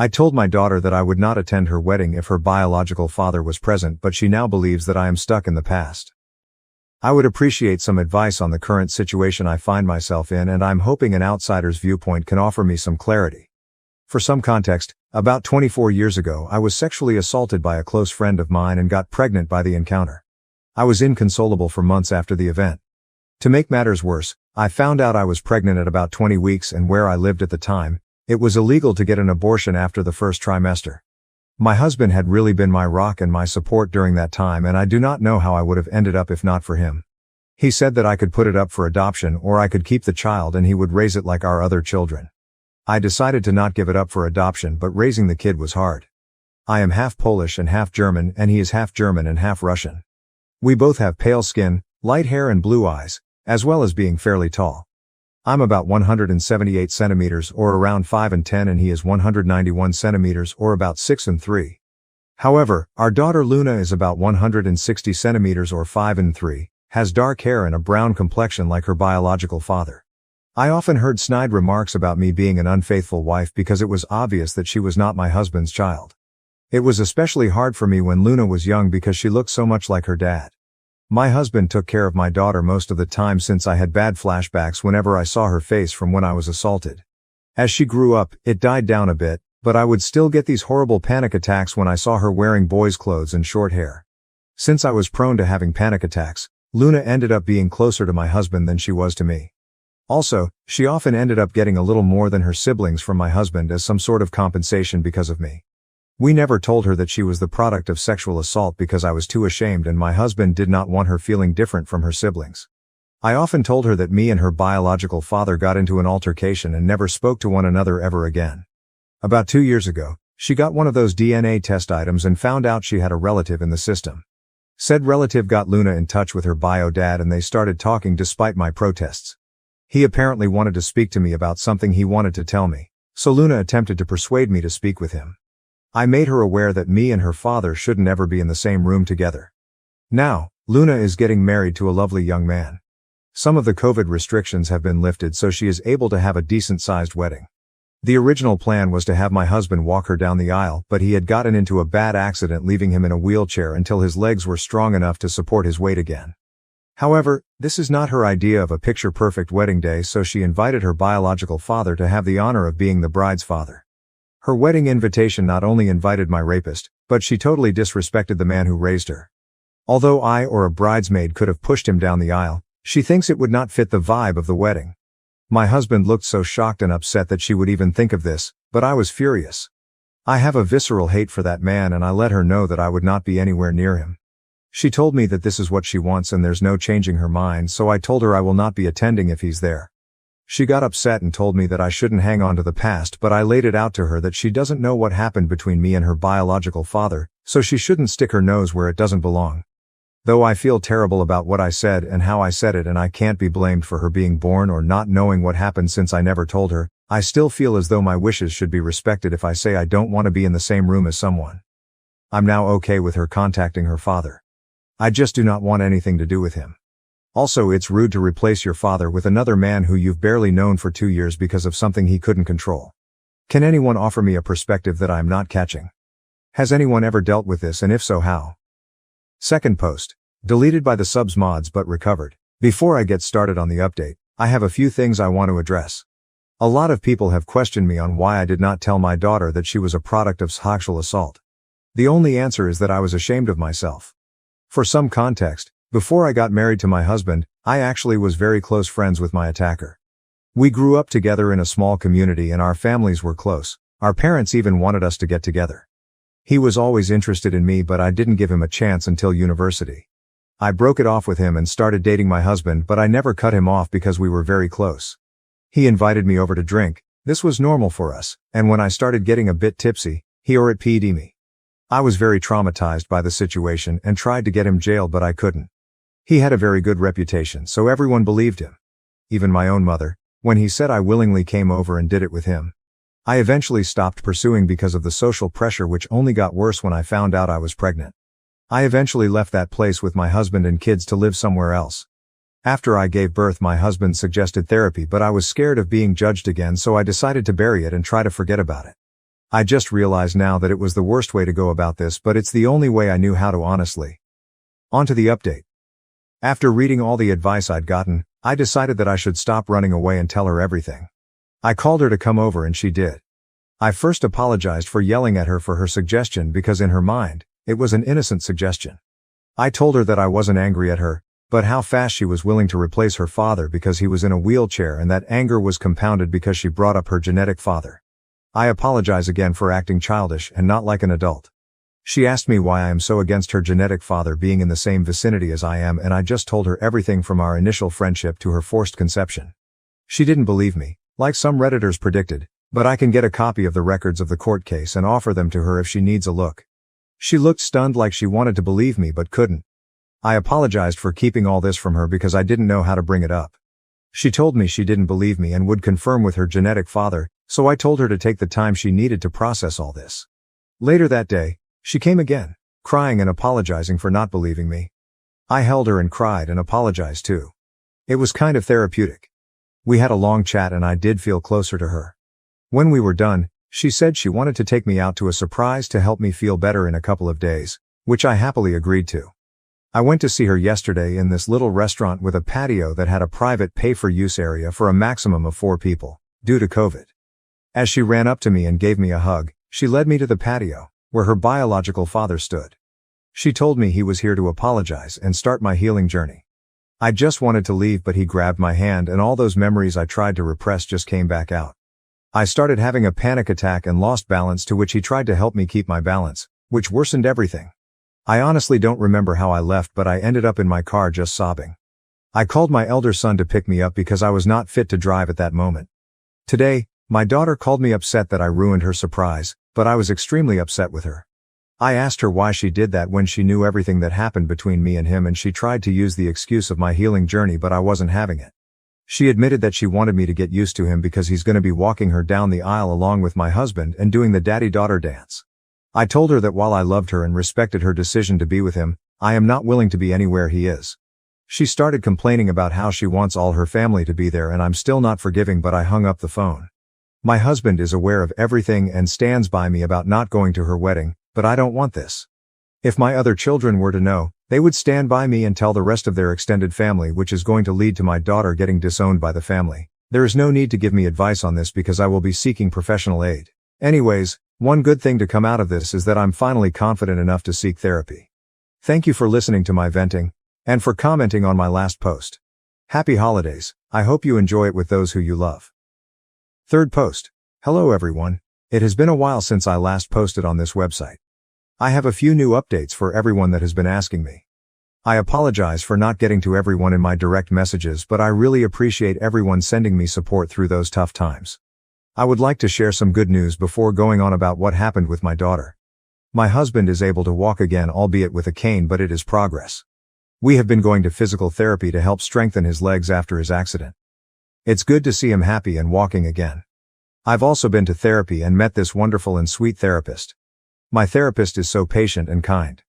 I told my daughter that I would not attend her wedding if her biological father was present, but she now believes that I am stuck in the past. I would appreciate some advice on the current situation I find myself in, and I'm hoping an outsider's viewpoint can offer me some clarity. For some context, about 24 years ago I was sexually assaulted by a close friend of mine and got pregnant by the encounter. I was inconsolable for months after the event. To make matters worse, I found out I was pregnant at about 20 weeks, and where I lived at the time, it was illegal to get an abortion after the first trimester. My husband had really been my rock and my support during that time, and I do not know how I would have ended up if not for him. He said that I could put it up for adoption or I could keep the child and he would raise it like our other children. I decided to not give it up for adoption, but raising the kid was hard. I am half Polish and half German, and he is half German and half Russian. We both have pale skin, light hair and blue eyes, as well as being fairly tall. I'm about 178 centimeters or around 5'10", and he is 191 centimeters or about 6'3". However, our daughter Luna is about 160 centimeters or 5'3", has dark hair and a brown complexion like her biological father. I often heard snide remarks about me being an unfaithful wife because it was obvious that she was not my husband's child. It was especially hard for me when Luna was young because she looked so much like her dad. My husband took care of my daughter most of the time since I had bad flashbacks whenever I saw her face from when I was assaulted. As she grew up, it died down a bit, but I would still get these horrible panic attacks when I saw her wearing boys' clothes and short hair. Since I was prone to having panic attacks, Luna ended up being closer to my husband than she was to me. Also, she often ended up getting a little more than her siblings from my husband as some sort of compensation because of me. We never told her that she was the product of sexual assault because I was too ashamed, and my husband did not want her feeling different from her siblings. I often told her that me and her biological father got into an altercation and never spoke to one another ever again. About 2 years ago, she got one of those DNA test items and found out she had a relative in the system. Said relative got Luna in touch with her bio dad and they started talking despite my protests. He apparently wanted to speak to me about something he wanted to tell me, so Luna attempted to persuade me to speak with him. I made her aware that me and her father shouldn't ever be in the same room together. Now, Luna is getting married to a lovely young man. Some of the COVID restrictions have been lifted, so she is able to have a decent-sized wedding. The original plan was to have my husband walk her down the aisle, but he had gotten into a bad accident, leaving him in a wheelchair until his legs were strong enough to support his weight again. However, this is not her idea of a picture-perfect wedding day, so she invited her biological father to have the honor of being the bride's father. Her wedding invitation not only invited my rapist, but she totally disrespected the man who raised her. Although I or a bridesmaid could have pushed him down the aisle, she thinks it would not fit the vibe of the wedding. My husband looked so shocked and upset that she would even think of this, but I was furious. I have a visceral hate for that man, and I let her know that I would not be anywhere near him. She told me that this is what she wants and there's no changing her mind, so I told her I will not be attending if he's there. She got upset and told me that I shouldn't hang on to the past, but I laid it out to her that she doesn't know what happened between me and her biological father, so she shouldn't stick her nose where it doesn't belong. Though I feel terrible about what I said and how I said it, and I can't be blamed for her being born or not knowing what happened since I never told her, I still feel as though my wishes should be respected if I say I don't want to be in the same room as someone. I'm now okay with her contacting her father. I just do not want anything to do with him. Also, it's rude to replace your father with another man who you've barely known for 2 years because of something he couldn't control. Can anyone offer me a perspective that I'm not catching? Has anyone ever dealt with this, and if so, how? Second post. Deleted by the subs mods but recovered. Before I get started on the update, I have a few things I want to address. A lot of people have questioned me on why I did not tell my daughter that she was a product of sexual assault. The only answer is that I was ashamed of myself. For some context, before I got married to my husband, I actually was very close friends with my attacker. We grew up together in a small community and our families were close. Our parents even wanted us to get together. He was always interested in me, but I didn't give him a chance until university. I broke it off with him and started dating my husband, but I never cut him off because we were very close. He invited me over to drink. This was normal for us, and when I started getting a bit tipsy, he or it PD'd me. I was very traumatized by the situation and tried to get him jailed, but I couldn't. He had a very good reputation, so everyone believed him. Even my own mother, when he said I willingly came over and did it with him. I eventually stopped pursuing because of the social pressure, which only got worse when I found out I was pregnant. I eventually left that place with my husband and kids to live somewhere else. After I gave birth, my husband suggested therapy, but I was scared of being judged again, so I decided to bury it and try to forget about it. I just realize now that it was the worst way to go about this, but it's the only way I knew how to honestly. On to the update. After reading all the advice I'd gotten, I decided that I should stop running away and tell her everything. I called her to come over and she did. I first apologized for yelling at her for her suggestion because in her mind, it was an innocent suggestion. I told her that I wasn't angry at her, but how fast she was willing to replace her father because he was in a wheelchair, and that anger was compounded because she brought up her genetic father. I apologize again for acting childish and not like an adult. She asked me why I am so against her genetic father being in the same vicinity as I am, and I just told her everything from our initial friendship to her forced conception. She didn't believe me, like some Redditors predicted, but I can get a copy of the records of the court case and offer them to her if she needs a look. She looked stunned, like she wanted to believe me but couldn't. I apologized for keeping all this from her because I didn't know how to bring it up. She told me she didn't believe me and would confirm with her genetic father, so I told her to take the time she needed to process all this. Later that day, she came again, crying and apologizing for not believing me. I held her and cried and apologized too. It was kind of therapeutic. We had a long chat and I did feel closer to her. When we were done, she said she wanted to take me out to a surprise to help me feel better in a couple of days, which I happily agreed to. I went to see her yesterday in this little restaurant with a patio that had a private pay-for-use area for a maximum of 4 people, due to COVID. As she ran up to me and gave me a hug, she led me to the patio, where her biological father stood. She told me he was here to apologize and start my healing journey. I just wanted to leave, but he grabbed my hand and all those memories I tried to repress just came back out. I started having a panic attack and lost balance, to which he tried to help me keep my balance, which worsened everything. I honestly don't remember how I left, but I ended up in my car just sobbing. I called my elder son to pick me up because I was not fit to drive at that moment. Today, my daughter called me upset that I ruined her surprise, but I was extremely upset with her. I asked her why she did that when she knew everything that happened between me and him, and she tried to use the excuse of my healing journey, but I wasn't having it. She admitted that she wanted me to get used to him because he's going to be walking her down the aisle along with my husband and doing the daddy-daughter dance. I told her that while I loved her and respected her decision to be with him, I am not willing to be anywhere he is. She started complaining about how she wants all her family to be there, and I'm still not forgiving, but I hung up the phone. My husband is aware of everything and stands by me about not going to her wedding, but I don't want this. If my other children were to know, they would stand by me and tell the rest of their extended family, which is going to lead to my daughter getting disowned by the family. There is no need to give me advice on this because I will be seeking professional aid. Anyways, one good thing to come out of this is that I'm finally confident enough to seek therapy. Thank you for listening to my venting, and for commenting on my last post. Happy holidays. I hope you enjoy it with those who you love. Third post. Hello everyone. It has been a while since I last posted on this website. I have a few new updates for everyone that has been asking me. I apologize for not getting to everyone in my direct messages, but I really appreciate everyone sending me support through those tough times. I would like to share some good news before going on about what happened with my daughter. My husband is able to walk again, albeit with a cane, but it is progress. We have been going to physical therapy to help strengthen his legs after his accident. It's good to see him happy and walking again. I've also been to therapy and met this wonderful and sweet therapist. My therapist is so patient and kind.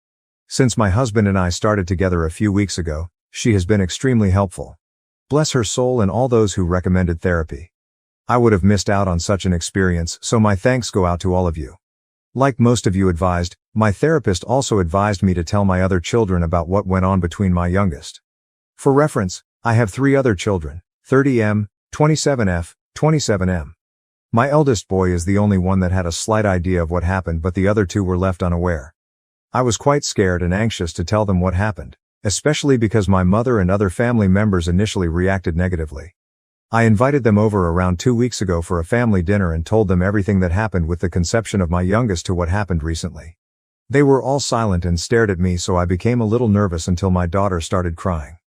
Since my husband and I started together a few weeks ago, she has been extremely helpful. Bless her soul and all those who recommended therapy. I would have missed out on such an experience, so my thanks go out to all of you. Like most of you advised, my therapist also advised me to tell my other children about what went on between my youngest. For reference, I have 3 other children, 30M, 27F, 27M. My eldest boy is the only one that had a slight idea of what happened, but the other 2 were left unaware. I was quite scared and anxious to tell them what happened, especially because my mother and other family members initially reacted negatively. I invited them over around 2 weeks ago for a family dinner and told them everything that happened with the conception of my youngest to what happened recently. They were all silent and stared at me, so I became a little nervous until my daughter started crying.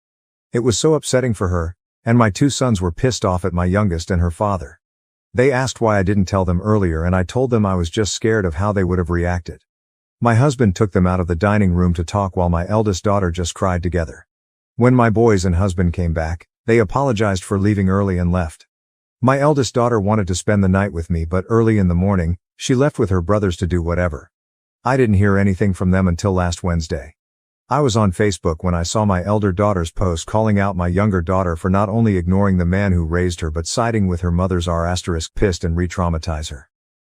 It was so upsetting for her, and my 2 sons were pissed off at my youngest and her father. They asked why I didn't tell them earlier, and I told them I was just scared of how they would have reacted. My husband took them out of the dining room to talk while my eldest daughter just cried together. When my boys and husband came back, they apologized for leaving early and left. My eldest daughter wanted to spend the night with me, but early in the morning, she left with her brothers to do whatever. I didn't hear anything from them until last Wednesday. I was on Facebook when I saw my elder daughter's post calling out my younger daughter for not only ignoring the man who raised her but siding with her mother's pissed and re-traumatize her.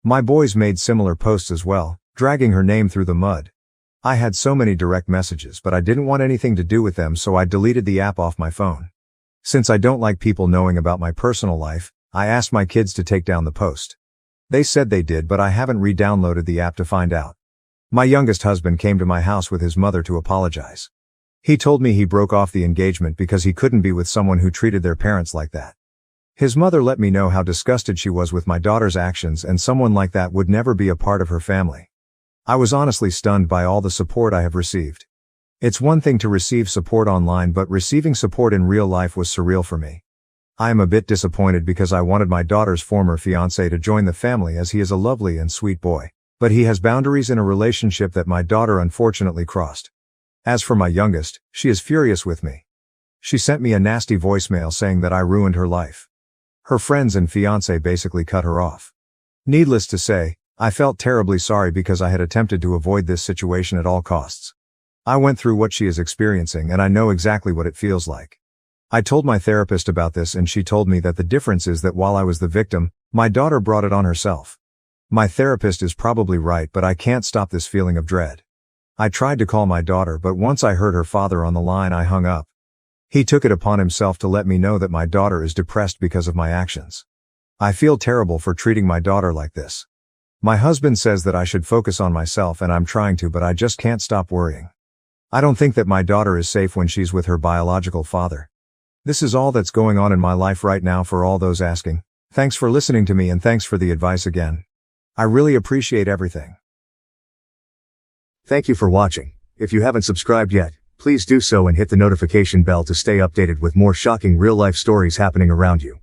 My boys made similar posts as well, dragging her name through the mud. I had so many direct messages, but I didn't want anything to do with them, so I deleted the app off my phone. Since I don't like people knowing about my personal life, I asked my kids to take down the post. They said they did, but I haven't re-downloaded the app to find out. My youngest husband came to my house with his mother to apologize. He told me he broke off the engagement because he couldn't be with someone who treated their parents like that. His mother let me know how disgusted she was with my daughter's actions, and someone like that would never be a part of her family. I was honestly stunned by all the support I have received. It's one thing to receive support online, but receiving support in real life was surreal for me. I am a bit disappointed because I wanted my daughter's former fiancé to join the family, as he is a lovely and sweet boy, but he has boundaries in a relationship that my daughter unfortunately crossed. As for my youngest, she is furious with me. She sent me a nasty voicemail saying that I ruined her life. Her friends and fiancé basically cut her off. Needless to say, I felt terribly sorry because I had attempted to avoid this situation at all costs. I went through what she is experiencing, and I know exactly what it feels like. I told my therapist about this, and she told me that the difference is that while I was the victim, my daughter brought it on herself. My therapist is probably right, but I can't stop this feeling of dread. I tried to call my daughter, but once I heard her father on the line, I hung up. He took it upon himself to let me know that my daughter is depressed because of my actions. I feel terrible for treating my daughter like this. My husband says that I should focus on myself, and I'm trying to, but I just can't stop worrying. I don't think that my daughter is safe when she's with her biological father. This is all that's going on in my life right now. For all those asking, thanks for listening to me, and thanks for the advice again. I really appreciate everything. Thank you for watching. If you haven't subscribed yet, please do so and hit the notification bell to stay updated with more shocking real-life stories happening around you.